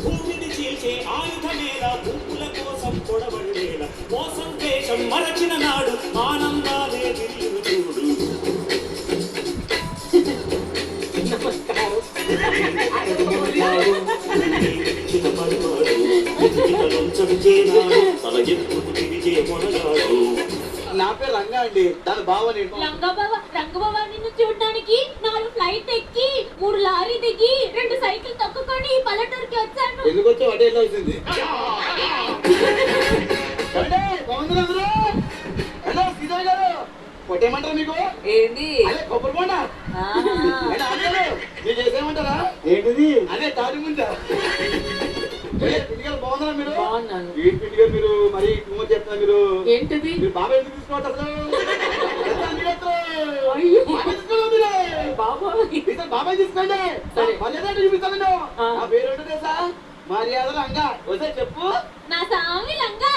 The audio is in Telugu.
భూమిని చీల్చే ఆయుధమేలా భూముల కోసం పొడబడేలా మోసం దేశం మరచిన నాడు ఆనందాలే తిరిగి చూడు. నా పేరు రంగా అండి, దాని బావ నేను. రంగబాబా నిన్ను చూడడానికి 4 ఫ్లైట్ ఎక్కి 3 లారీ దిగి 2 సైకిల్ తొక్కుకొని ఈ పల్లెటూరుకి వచ్చాను. ఎందుకు వచ్చావు? అటే వెళ్ళాల్సింది. కొట్టేయమంటారా మీకు? ఏంటి? అదే కొబ్బరి బొండ. మీరు చేసేయమంటారా? ఏంటిది? అదే తాటి ముంజ. బాగున్నారా మీరు? బాగున్నాను. మీరు మరి చెప్తారా మీరు? ఏంటిది? మీరు బాబాయ్ ఎందుకు తీసుకుంటారు? బాబాయ్ తీసుకోండి. మర్యాద చూపిస్తాను. నా పేరు తెలుసా? మర్యాద రంగా. వస్తే చెప్పు. నా సామి లంగా.